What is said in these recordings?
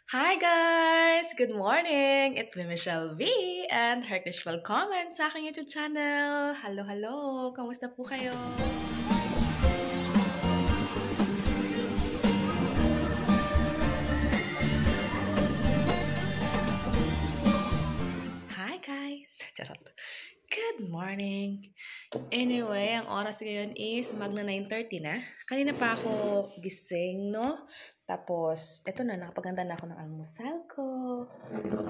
Hi guys! Good morning! It's me, Michelle V. And heartish welcome sa aking YouTube channel. Hello, hello! Kamusta po kayo? Hi guys! Charot. Good morning! Anyway, ang oras ngayon is magna 9:30 na. Kanina pa ako gising, no? Tapos, eto na, nakapaghanda na ako ng almusal ko.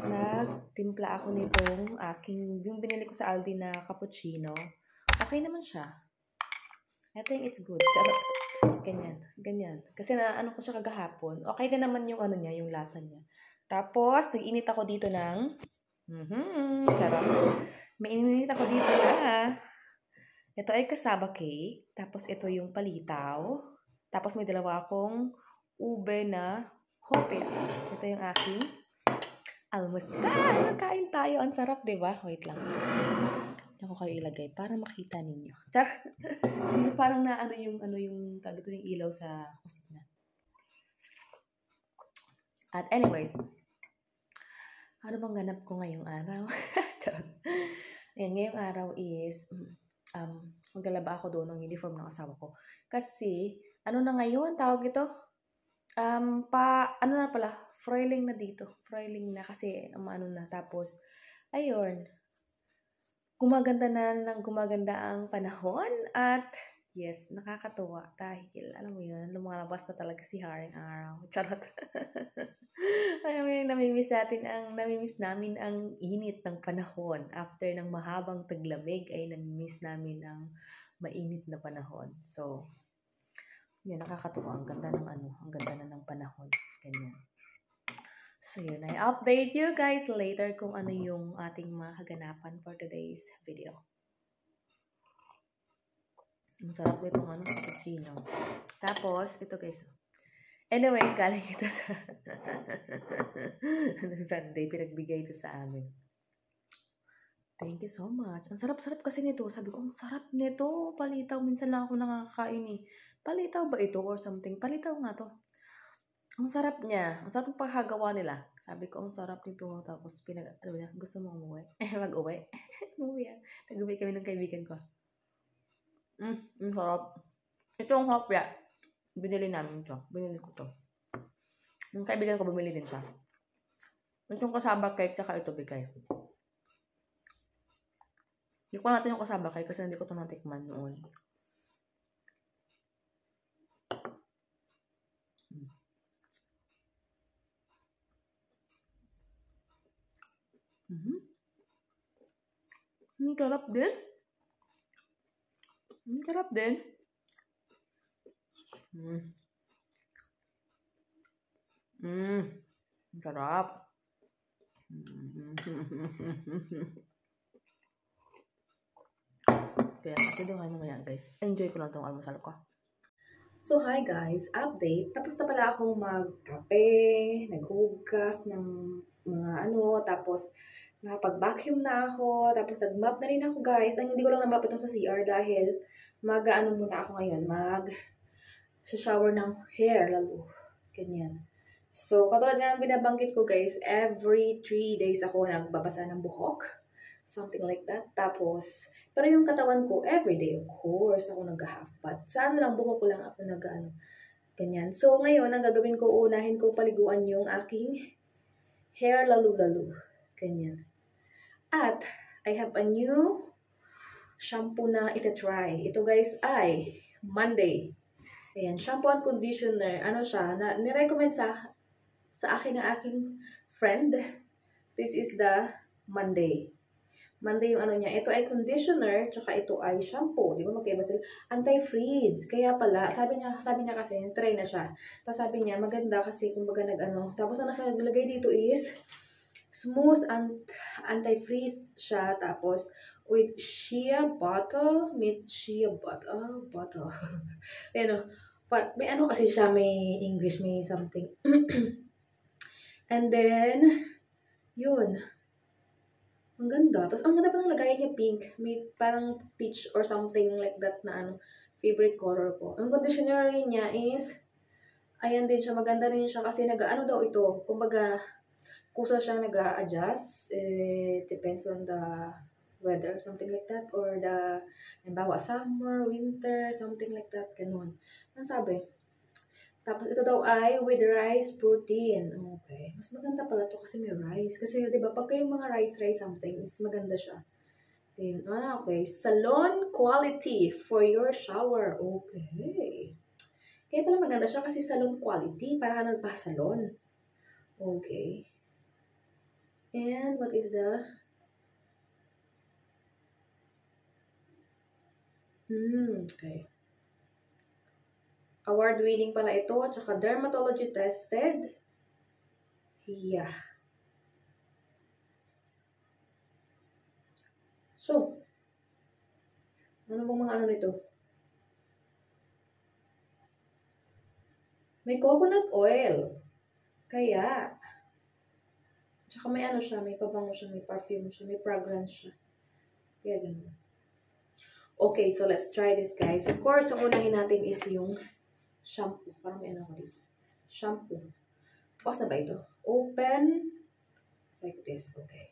Nagtimpla ako nitong yung binili ko sa Aldi na cappuccino. Okay naman siya. I think it's good. Ganyan. Kasi ano ko siya kagahapon. Okay din naman yung niya, yung lasa niya. Tapos, nag-init ako dito ng charot. May init ako dito na ito ay cassava cake. Tapos ito yung palitaw. Tapos may dalawa akong ube na hopia. Ito yung aking almusal. Kain tayo. Ang sarap, diba? Wait lang. Diyan ko kayo ilagay para makita ninyo. Char! Parang na yung tawag ito yung ilaw sa kusina. At anyways, ano bang ganap ko ngayong araw? Ayan, ngayong araw is maglalaba ako doon ng uniform ng asawa ko. Kasi, ano na ngayon, tawag ito? Froiling na dito. Froiling na kasi, tapos, ayun, gumaganda ang panahon at, yes, nakakatuwa dahil, alam mo yun, lumalabas na talaga si Haring Araw. Charot. Alam mo yun, namimiss namin ang init ng panahon. After ng mahabang taglamig, ay namimiss namin ang mainit na panahon. So, yun, nakakatuwa. Ang ganda na ng panahon. Ganyan. So, yun, I update you guys later kung ano yung ating mga kaganapan for today's video. Ang sarap nitong cappuccino. Tapos, ito guys. Anyways, galing ito sa Sunday, pinagbigay ito sa amin. Thank you so much. Ang sarap-sarap kasi nito. Sabi ko, ang sarap nito. Palitaw. Minsan lang ako nakakakain eh. Palitaw ba ito or something? Palitaw nga to. Ang sarap niya. Ang sarap ng pagkagawa nila. Sabi ko, ang sarap nito. Tapos, gusto mo umuwi? Mag-uwi? Umuwi yan. Nag-uwi kami ng kaibigan ko. Ang sarap. Ito ang hopya. Binili namin ito. Binili ko to. Yung kaibigan ko, bumili din siya. Itong kasaba cake, tsaka ito bigay. Hindi ko natin yung kasaba cake kasi hindi ko ito natikman noon. Ang sarap din. Ang sarap din. Ang sarap. Kaya ito nga mamaya guys. Enjoy ko lang itong almusal ko. So hi guys, update. Tapos na pala akong magkape, naghugas ng mga tapos nakapag-vacuum na ako, tapos nag-mop na rin ako guys. Ang hindi ko lang na-mop itong sa CR dahil muna ako ngayon, shower ng hair lalo. Ganyan. So, katulad nga binabanggit ko guys, every 3 days ako nagbabasa ng buhok. Something like that. Tapos, pero yung katawan ko, everyday, of course, ako nag-half-bath. Sa lang, buhok ko lang ako ganyan. So, ngayon, ang gagawin ko, unahin ko paliguan yung aking hair lalo-lalo. Ganyan. At, I have a new shampoo na ita-try. Ito guys ay Monday. Ayan, shampoo and conditioner. Nirecommend sa akin ng aking friend. This is the Monday. Monday yung niya. Ito ay conditioner, tsaka ito ay shampoo. Di ba magkaiba sila? Anti-freeze. Kaya pala, sabi niya kasi, try na siya. Tapos sabi niya, maganda kasi kumbaga Tapos ang nakalagay dito is smooth and anti-freeze siya. Tapos with shea butter. Ayan o. But may kasi siya, may English, may something. And then, yun. Ang ganda. Tapos, ang ganda pa ng lagayan niya, pink. May parang peach or something like that na favorite color ko. Ang conditioner rin niya is Ayan din siya, maganda rin siya kasi ano daw ito, kumbaga, kusa siyang nag-a-adjust. Depends on the weather, something like that. Or halimbawa, summer, winter, something like that. Ganun. Ang sabi. Tapos ito daw ay with rice protein. Okay. Mas maganda pala to kasi may rice. Kasi di ba pag yung mga rice something, is maganda siya. Ayun. Okay. Salon quality for your shower. Okay. Kaya pala maganda siya kasi salon quality. Para ka nagpa-salon. Okay. And what is the... Okay. Award-winning pala ito. Tsaka dermatology tested. Yeah. So, ano bang mga ano nito? May coconut oil. Kaya, tsaka may ano siya, may pabango siya, may perfume siya, may fragrance siya. Kaya ganun. Okay, so let's try this, guys. Of course, ang unahin natin is yung shampoo. Parang may ano ko dito. Shampoo. Tapos na ba ito? Open like this. Okay.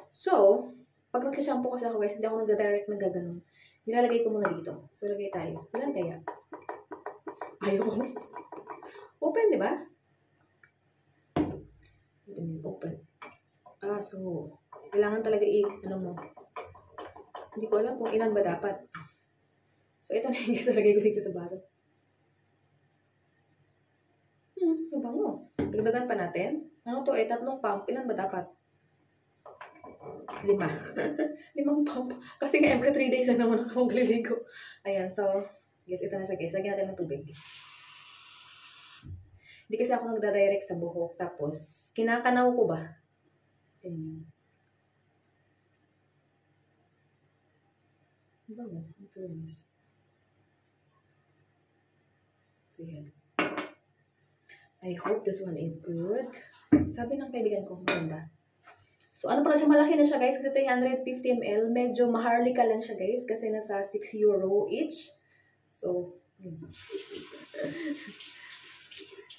So, pag nag-shampoo kasi ako, guys, hindi ako nag-direct ng gaganon. Nilalagay ko muna dito. So, lagay tayo. Ilan kaya? Ayaw ko. Open, di ba? Open. So, kailangan talaga ano mo. Hindi ko alam kung ilan ba dapat. So, ito na yung lagay ko dito sa baso. Mabango. Dagdagan pa natin. Ano to 3 pump. Ilan ba dapat? 5. 5 pump. Kasi nga every 3 days na naman ako magliligo. Ayan, so, guys, ito na siya, guys. Lagyan natin ng tubig. Hindi kasi ako nagdadirect sa buhok. Tapos, kinakanaw ko ba? Ganyan. Bango. Influence. So, yan. I hope this one is good. Sabi ng kaibigan ko, maganda. So, ano pala siya, malaki na siya, guys. Kasi 350 ml. Medyo maharlika lang siya, guys. Kasi nasa 6 euro each. So,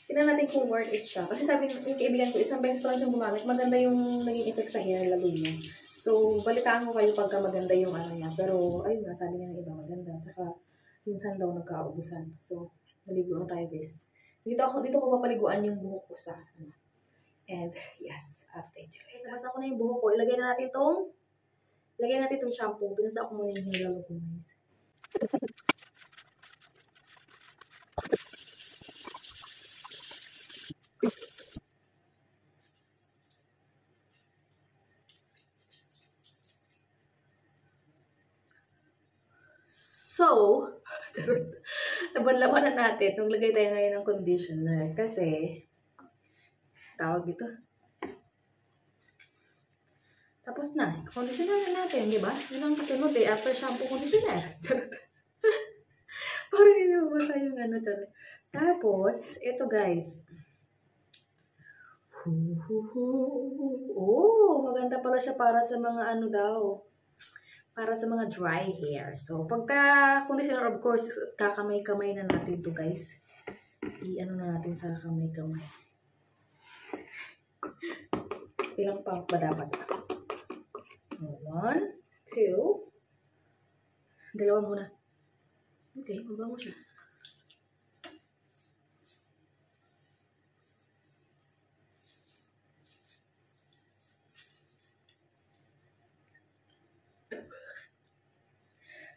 tingnan natin kung worth it siya. Kasi sabi ng kaibigan ko, isang beses pa lang siyang gumamit. Maganda yung naging effect sa hair, lalo niya. So, balitaan ko kayo pagka maganda yung ano niya. Pero, ayun nga, sabi niya ng iba, maganda. Tsaka, minsan daw nagkaubusan. So, maligo na tayo, guys. Dito ko papaliguan yung buhok ko sa, and, yes, update you. Okay, nabasa ko na yung buhok ko. Ilagay natin itong shampoo. Binasa ako muna yung nilalo ko, guys. So, nabanlawanan natin nung lagay tayo ngayon ng conditioner kasi tawag ito. Tapos na, conditioner na natin, di ba? Yun ang kasunod after shampoo conditioner. Parang hindi mo basta yung ano, charot. Tapos, ito guys. Oh, maganda pala siya para sa mga ano daw. Para sa mga dry hair. So, pagka conditioner, of course, kakamay-kamay na natin to guys. I-ano na natin sa kamay-kamay. Ilang pump ba dapat? 1, 2. Dalawa muna. Okay, mabango siya.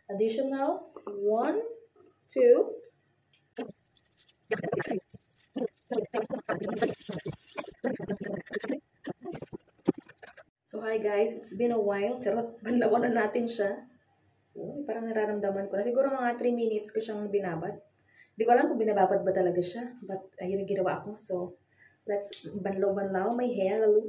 Additional 1, 2. So, hi guys. It's been a while. Charot, banlawan na natin siya. Oh, parang nararamdaman ko na. Siguro mga 3 minutes ko siyang binabad. Hindi ko alam kung binababad ba talaga siya. But, ayun ang ginawa ko. So, let's banlaw-banlaw my hair lalo.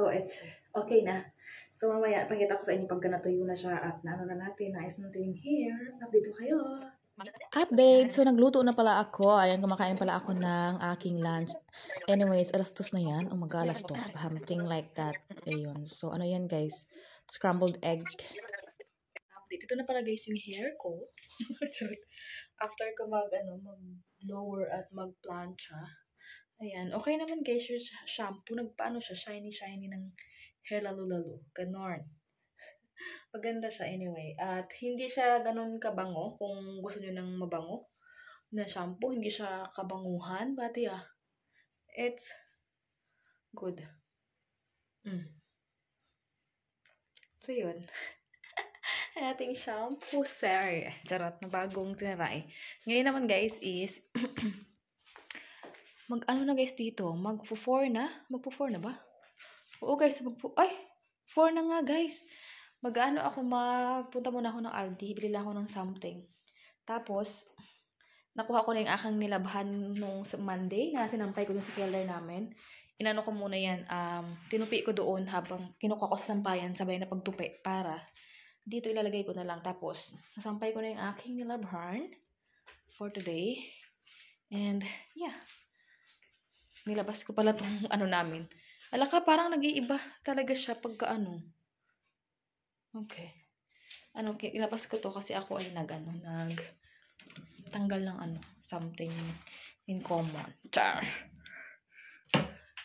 So, it's okay na. So, mamaya, pakita ko sa inyo pagka natuyo na siya at naano na natin, naayos natin yung hair. Update ko kayo. Update! So, nagluto na pala ako. Ayan, kumakain pala ako ng aking lunch. Anyways, alas 2 na yan. Oh my God, alas 2. Something like that. Ayun. So, ano yan, guys? Scrambled egg. Update. Ito na pala, guys, yung hair ko. After ko mag-lower at mag-plancha. Ayan. Okay naman, guys, yung shampoo. Nagpaano siya? Shiny-shiny ng hair lalo-lalo. Ganon. Maganda siya anyway. At hindi siya ganun kabango kung gusto nyo ng mabango na shampoo. Hindi siya kabanguhan. But yeah, it's good. So yun. Ating shampoo, sir. Charot na bagong tinaray. Ngayon naman guys is mag-ano na guys dito? Magpo-4 na? Magpo-4 na ba? Oo guys, ay! 4 na nga guys. Magpunta muna ako ng Aldi. Bili lang ako ng something. Tapos, nakuha ko na yung aking nilabhan nung Monday na sinampay ko dun sa keller namin. Inano ko muna yan. Tinupi ko doon habang kinuha ko sa sampayan sabay na pagtupi para dito ilalagay ko na lang. Tapos, nasampay ko na yung aking nilabhan for today. And, yeah. Nilabas ko pala itong namin. Alaka, parang nag-iiba talaga siya pagka Okay. Ilabas ko to kasi ako ay tanggal ng something in common. Char!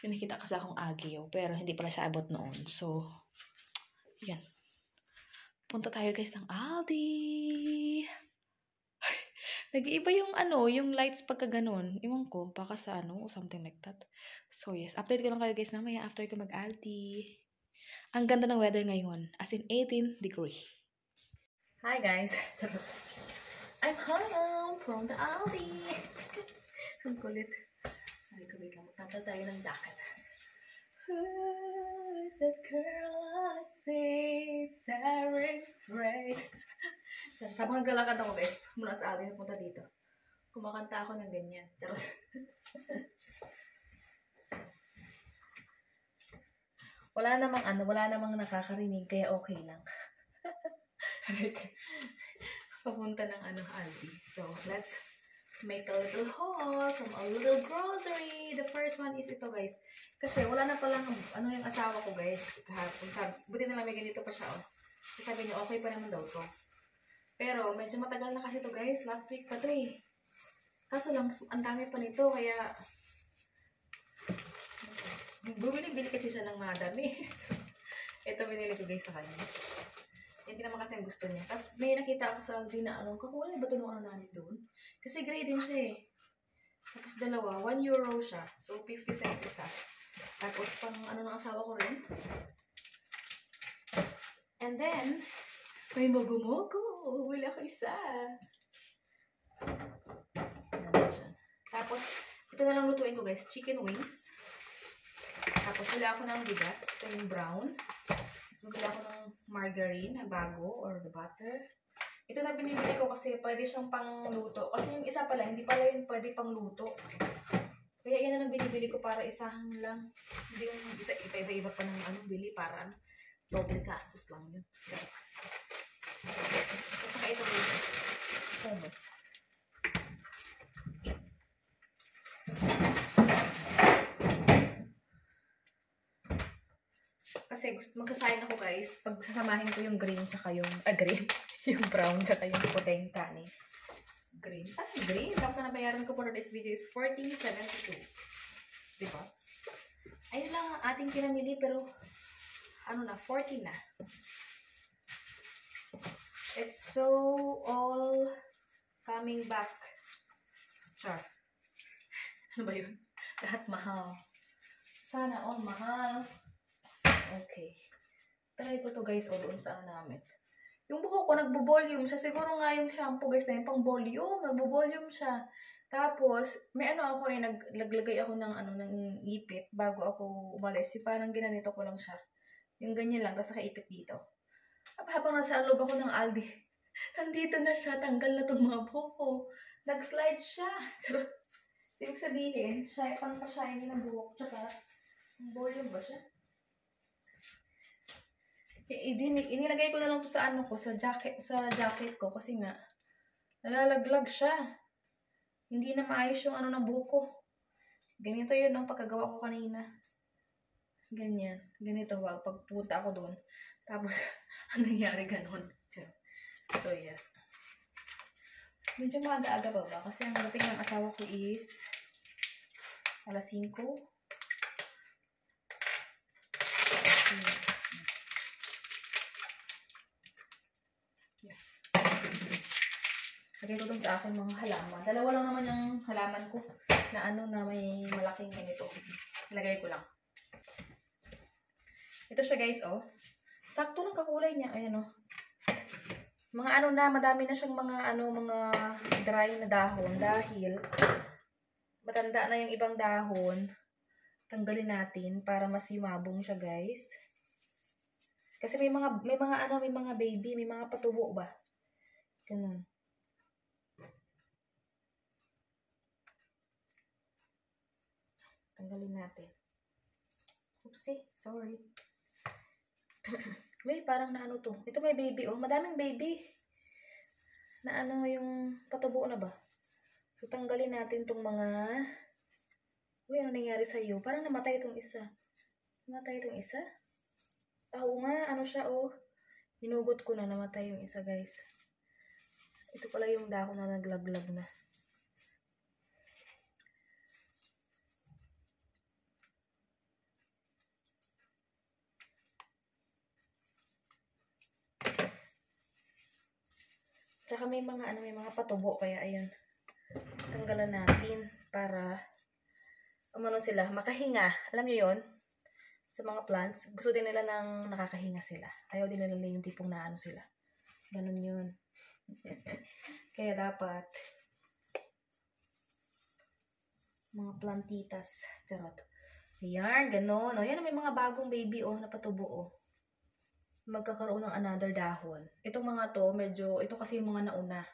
Pinakita kasi akong agyo, pero hindi pala siya abot noon. So, yan. Punta tayo guys ng Aldi. Nag-iiba yung lights pagka ganun. Iwan ko, baka sa or something like that. So, yes. Update ko lang kayo guys mamaya after ko mag-Aldi. Ang ganda ng weather ngayon. As in 18 degree. Hi guys. I'm home from the Aldi. Ang kulit. Ay, wait lang. Magtatal tayo ng jacket. Who is that girl I see staring straight? Habang naglalakad ako guys, mula sa Aldi, napunta dito. Kumakanta ako ng ganyan. Wala namang nakakarinig, kaya okay lang. Papunta ng Aldi. So, let's make a little haul from a little grocery. The first one is ito, guys. Kasi wala na palang yung asawa ko, guys. Kahapon, buti na lang may ganito pa siya, Sabi niya, okay pa naman daw to. Pero, medyo matagal na kasi to, guys. Last week pa to, Kaso lang, ang dami pa nito, kaya bumili kasi siya ng mga dami. Ito binili ko guys sa kanya. Yan din naman kasi ang gusto niya. Tapos may nakita ako sa Aldi na kakulay ba ito nung namin doon? Kasi gray din siya Tapos dalawa, 1 euro siya. So 50 cents isa. Tapos pang ng asawa ko rin. And then, may mogo-mogo. Wala ko isa. Tapos, ito na lang lutuin ko guys. Chicken wings. Tapos, wala ako ng bigas. Ito yung brown. Tapos, wala ako ng margarine na bago or the butter. Ito na binibili ko kasi pwede siyang pangluto. Kasi yung isa pala, hindi pala yun pwede pangluto. Kaya yan na lang binibili ko para isang lang. Hindi yung isa, iba-iba pa ng bili para double gastos lang yun. At saka ito guys, hummus. Kasi magsasayang ako guys, pag sasamahin ko yung green tsaka yung, yung brown tsaka yung puting kanin. Green. Saan yung green? Tapos na nabayaran ko for this video is 14.72. Diba? Ayun lang ang ating pinamili pero 14 na. It's so all coming back. Char. Ano ba yun? Lahat mahal. Sana all mahal. Okay. Try ko to guys doon sa namin. Yung buhok ko nagbo-volume siya. Siguro nga yung shampoo guys na yung pang volume. Nagbo-volume siya. Tapos, may ako naglagay ako ng ng ipit bago ako umalis. Parang ginanito ko lang siya. Yung ganyan lang. Tapos nakaipit dito. Habang nasa loob ako ng Aldi, nandito na siya. Tanggal na tong mga buhok ko. Nag-slide siya. Charot. Ibig sabihin, pang pa-shiny ng buhok. Tsaka, volume ba siya? Inilagay ko na lang to sa ano ko, sa jacket ko kasi nga nalalaglag siya. Hindi na maayos yung ano ng buko. Ganito yun, no, pagkagawa ko kanina. Ganyan. Ganito, pagpunta ako doon. Tapos, ang nangyari ganon. So, yes. Medyo maaga-aga ba ba? Kasi ang dating ng asawa ko is alas 5. Lagay ko dun sa aking mga halaman. Dalawa lang naman yung halaman ko na ano na may malaking ganito. Lagay ko lang. Ito siya guys, oh. Sakto ng kakulay niya. Ayan, oh. Mga ano na, madami na siyang mga ano, mga dry na dahon dahil matanda na yung ibang dahon. Tanggalin natin para mas yumabong siya, guys. Kasi may mga baby, may mga patubo ba? Ganun. Tanggalin natin. Oopsie, sorry. May parang na ano to. Ito may baby, oh. Madaming baby. Na ano yung patubo na ba? So, tanggalin natin tong mga... Uy, ano nangyari sa'yo? Parang namatay itong isa. Namatay itong isa? Oo nga, ano siya, oh. Hinugot ko na, namatay yung isa, guys. Ito pala yung dahon na naglaglag na. Tsaka may mga ano, may mga patubo kaya ayan. Tanggalan natin para umano sila, makahinga. Alam niyo 'yon? Sa mga plants, gusto din nila ng nakakahinga sila. Ayaw din nila yung tipong na ano sila. Ganun 'yun. Kaya dapat mga plantitas, charot. Ayan, ganun. O, yan may mga bagong baby, oh, na patubo, oh. Magkakaroon ng another dahon. Itong mga to, medyo, ito kasi yung mga nauna.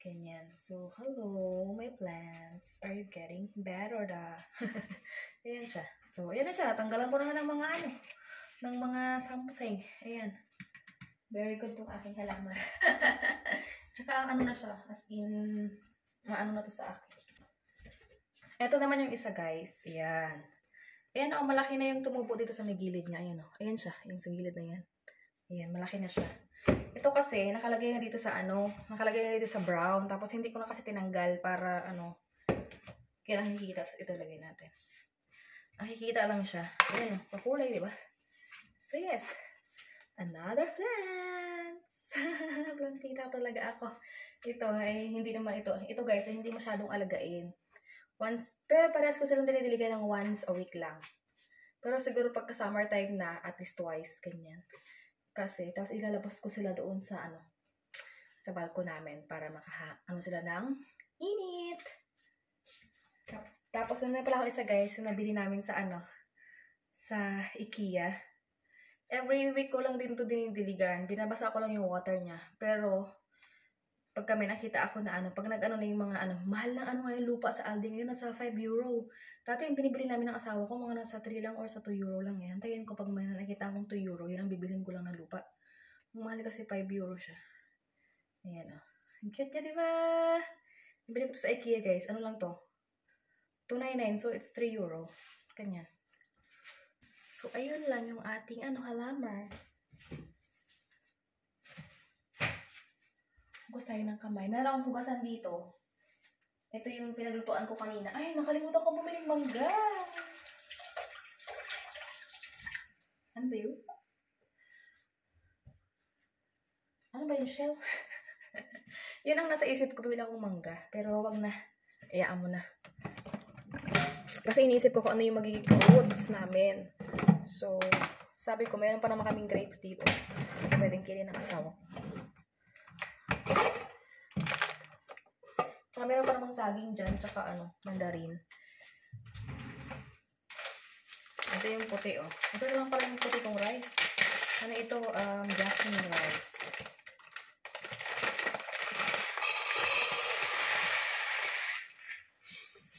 Ganyan. So, hello, my plants. Are you getting better da? Ayan siya. So, ayan na siya. Tanggalan ko na ng mga ano, ng mga something. Ayan. Very good tong aking halaman. Tsaka, ano na siya, as in, maano na to sa akin. Ito naman yung isa, guys. Ayan. Ayan, oh, malaki na yung tumubo dito sa may gilid niya. Ayan, oh. Ayan siya. Yung sa gilid na yan. Ayan, malaki na siya. Ito kasi, nakalagay na dito sa ano, nakalagay na dito sa brown. Tapos, hindi ko na kasi tinanggal para, ano, kaya nakikita. Ito, lagay natin. Nakikita lang siya. Ayan, oh, pakulay, di ba? So, yes. Another plants. Plantita talaga ako. Ito, ay, hindi naman ito. Ito, guys, ay hindi masyadong alagain. Pero parehas ko silang dinidiligan ng once a week lang. Pero siguro pagka summertime na, at least twice, ganyan. Kasi, tapos ilalabas ko sila doon sa, ano, sa balko namin para ano sila ng init. Tapos, ano na pala ako isa, guys, yung nabili namin sa, ano, sa IKEA. Every week ko lang din to dinidiligan. Binabasa ko lang yung water niya. Pero, pag kami nakita ako na ano, pag nag-ano na yung mga ano, mahal na ano ngayon lupa sa Aldi ngayon, nasa 5 euro. Dati yung binibili namin ng asawa ko, mga nasa 3 lang or sa 2 euro lang yan. Tayin ko pag may nakita akong 2 euro, yun ang bibilin ko lang ng lupa. Ang mahal kasi 5 euro siya. Ayan, oh. Ang cute niya, diba? Bibili ko to sa IKEA, guys. Ano lang to? 2.99, so it's 3 euro. Ganyan. So, ayun lang yung ating ano, halaman. Hugas tayo ng kamay. Meron akong hugasan dito. Ito yung pinaglutuan ko kanina. Ay, nakalimutan ko bumiling mangga. Ano ba yun? Ano ba yung shell? Yun ang nasa isip ko, bibili akong mangga. Pero wag na. Iyaan mo na. Kasi iniisip ko kung ano yung magiging fruits namin. So, sabi ko, meron pa naman kaming grapes dito. Pwedeng kilin ng asawa ko. Tsaka meron pa namang saging dyan, tsaka ano, mandarin. Ito yung puti, oh. Ito lang pala yung puti kong rice. Ano ito? Jasmine rice.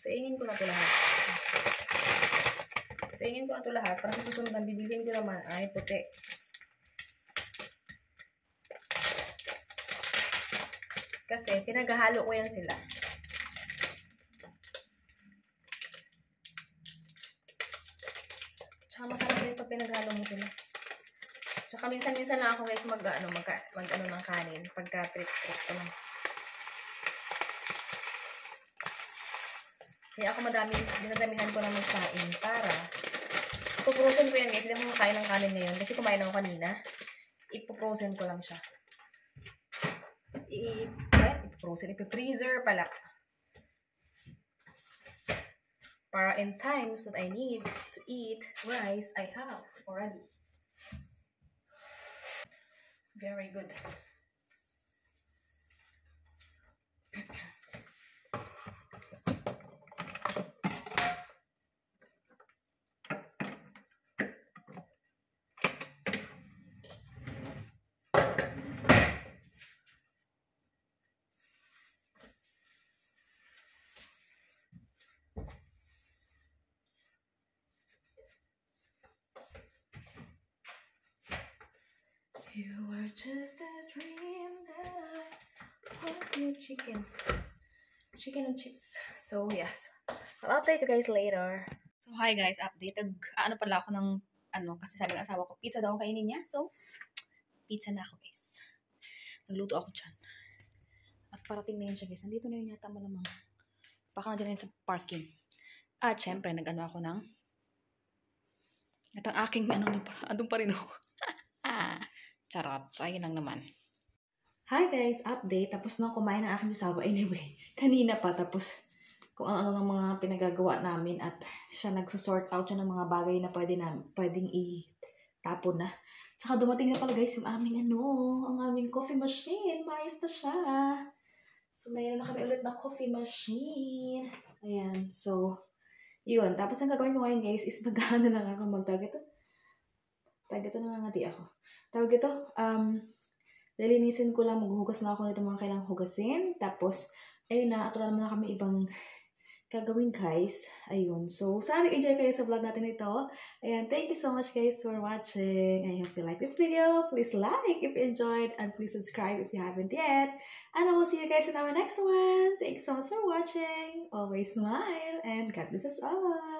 Saingin ko na ito lahat. Saingin ko na ito lahat. Para sa susunod ang bibilhin ko naman ay puti. Kasi pinaghahalo ko yan sila. Tsaka masarap din pag pinaghalo mo sila. Tsaka minsan-minsan lang ako guys mag-ano ng kanin. Pagka-trip-trip ko lang. Kaya ako dinadamihan ko naman saing para ipoprosen ko yan guys. Hindi ako makain ng kanin ngayon kasi kumain ako kanina. Ipoprosen ko lang siya. Ipo-freezer pala. Para in times that I need to eat rice, I have already. Very good. You were just a dream that I was your chicken and chips. So yes, I'll update you guys later. So hi guys, update. Ano pala ako ng kasi sabi ng asawa ko, pizza daw ang kainin niya. So pizza na ako guys. Nagluto ako dyan. At parating na yun siya guys. Nandito na yun yata malamang. Baka na din sa parking. At syempre nag-ano ako ng at ang aking andun pa rin ako. Charot. Ayun lang naman. Hi guys! Update. Tapos na kumain ng aking asawa. Anyway, kanina pa. Tapos kung ano ng mga pinagagawa namin. At siya nagsusort out siya ng mga bagay na pwedeng itapon na. Tsaka dumating na pala guys yung aming ang aming coffee machine. Maayos na siya. So mayroon na kami ulit na coffee machine. Ayan. So, yun. Tapos ang gagawin ko ngayon guys is mag-ano lang ako. Tawag ito nangangati ako. Tawag ito, lilinisin ko lang, maghuhugas na ako nito mga kailangang hugasin. Tapos, ayun na, at wala naman na kami ibang gagawin guys. Ayun. So, sana nag-enjoy kayo sa vlog natin ito. Ayan, thank you so much guys for watching. I hope you like this video. Please like if you enjoyed and please subscribe if you haven't yet. And I will see you guys in our next one. Thanks so much for watching. Always smile and God bless us all.